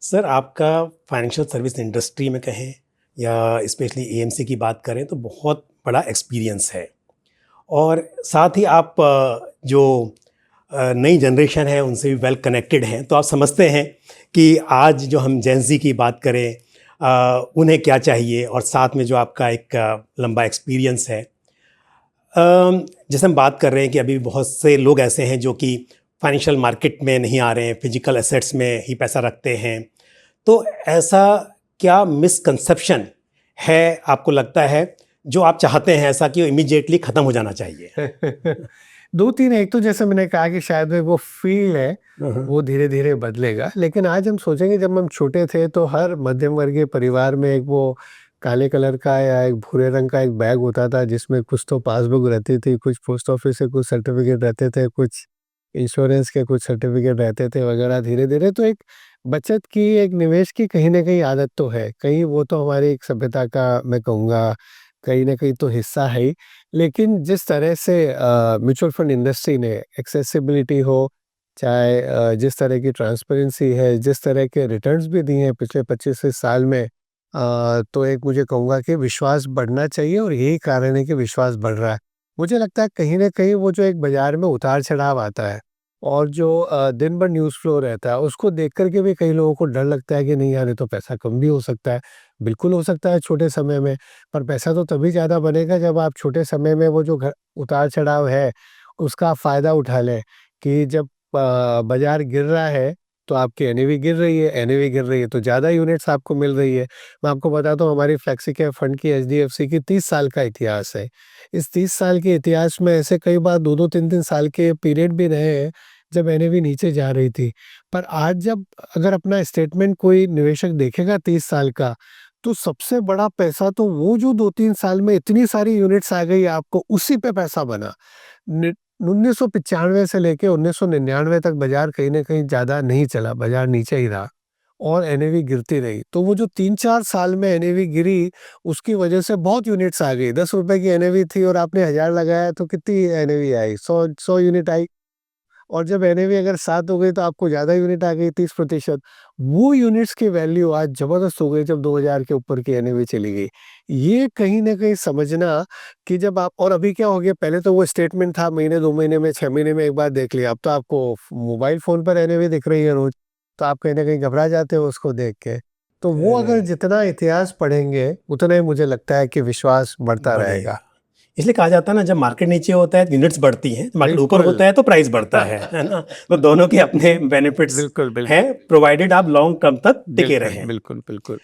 Sir आपका financial service industry में कहें या स्पेशली एएमसी की बात करें तो बहुत बड़ा एक्सपीरियंस है। और साथ ही आप जो नई जनरेशन है उनसे भी वेल कनेक्टेड हैं, तो आप समझते हैं कि आज जो हम जेन की बात करें उन्हें क्या चाहिए, और साथ में जो आपका एक लंबा एक्सपीरियंस है। जैसे हम बात कर रहे हैं कि अभी बहुत से लोग ऐसे हैं जो कि फाइनेंशियल मार्केट में नहीं आ रहे हैं, फिजिकल एसेट्स में ही पैसा रखते हैं। तो ऐसा क्या मिसकंसेप्शन है आपको लगता है जो आप चाहते हैं ऐसा कि इमीडिएटली ख़त्म हो जाना चाहिए? 2-3 एक तो जैसे मैंने कहा कि शायद वो फ़ील्ड है, वो धीरे-धीरे बदलेगा। लेकिन आज हम सोचेंगे जब हम छोटे थे तो हर मध्यम वर्गीय परिवार में एक वो काले कलर का या एक भूरे रंग का एक बैग होता था जिसमें कुछ तो पासबुक रहती थी, कुछ पोस्ट ऑफ़िस से कुछ सर्टिफ़िकेट रहते थे, कुछ इंश्योरेंस के कुछ सर्टिफ़िकेट रहते थे वग़ैरह। धीरे-धीरे तो एक बचत की, एक निवेश की कहीं न कहीं आदत तो है। कहीं वो तो हमारी एक सभ्यता का मैं कहूँगा कहीं न कहीं तो हिस्सा है ही। लेकिन जिस तरह से म्यूचुअल फंड इंडस्ट्री ने एक्सेसिबिलिटी हो, चाहे जिस तरह की ट्रांसपेरेंसी है, जिस तरह के रिटर्न्स भी दिए हैं पिछले 25 से साल में, तो एक मुझे कहूँगा कि विश्वास बढ़ना चाहिए और यही कारण है कि विश्वास बढ़ रहा है। मुझे लगता है कहीं न कहीं वो जो एक बाज़ार में उतार-चढ़ाव आता है और जो दिन भर न्यूज़ फ्लो रहता है, उसको देख कर के भी कई लोगों को डर लगता है कि नहीं यार, ये तो पैसा कम भी हो सकता है। बिल्कुल हो सकता है छोटे समय में, पर पैसा तो तभी ज़्यादा बनेगा जब आप छोटे समय में वो जो उतार-चढ़ाव है, उसका फ़ायदा उठा लें। कि जब बाज़ार गिर रहा है, तो आपकी एनएवी गिर रही है, एनएवी गिर रही है तो ज़्यादा यूनिट्स आपको मिल रही है। मैं आपको बताता हूँ हमारी फ्लेक्सी कैप फंड की एचडीएफसी की 30 साल का इतिहास है। इस 30 साल के इतिहास में ऐसे कई बार 2-2 3-3 साल के पीरियड भी रहे हैं, जब एनएवी नीचे जा रही थी। पर आज जब अगर अपना स्टेटमेंट कोई निवेशक देखेगा 30 साल का, तो सबसे बड़ा पैसा तो वो जो 2-3 साल में इतनी सारी यूनिट्स आ गई आपको उसी पे पैसा बना। नि 1995 से लेके 1999 तक बाज़ार कहीं न कहीं ज़्यादा नहीं चला, बाज़ार नीचे ही रहा और एनएवी गिरती रही। तो वो जो 3-4 साल में एनएवी गिरी, उसकी वजह से बहुत यूनिट्स आ गई। ₹10 की एनएवी थी और आपने 1000 लगाया तो कितनी एनएवी आई? 100 यूनिट आई। और जब एनएवी अगर 7 हो गई तो आपको ज़्यादा यूनिट आ गई 30%। वो यूनिट्स की वैल्यू आज ज़बरदस्त हो गई जब 2000 के ऊपर की एनएवी चली गई। ये कहीं न कहीं समझना कि जब आप और अभी क्या हो गया, पहले तो वो स्टेटमेंट था महीने 2 महीने में, 6 महीने में एक बार देख लिया। अब तो आपको मोबाइल फ़ोन पर एनएवी दिख रही है रोज़, तो आप कहीं न कहीं घबरा जाते हो उसको देख के। तो वो अगर करेक्ट। जितना इतिहास पढ़ेंगे, उतना ही मुझे लगता है कि विश्वास बढ़ता रहेगा। बढ़ेगा। इसलिए कहा जाता है ना, जब मार्केट नीचे होता है तो यूनिट्स बढ़ती हैं, मार्केट ऊपर बिल्कुल। होता है तो प्राइस बढ़ता है ना? तो दोनों के अपने बेनिफिट्स बिल्कुल, बिल्कुल। हैं, प्रोवाइडेड आप लॉन्ग टर्म तक टिके बिल्कुल, रहें। बिल्कुल, बिल्कुल।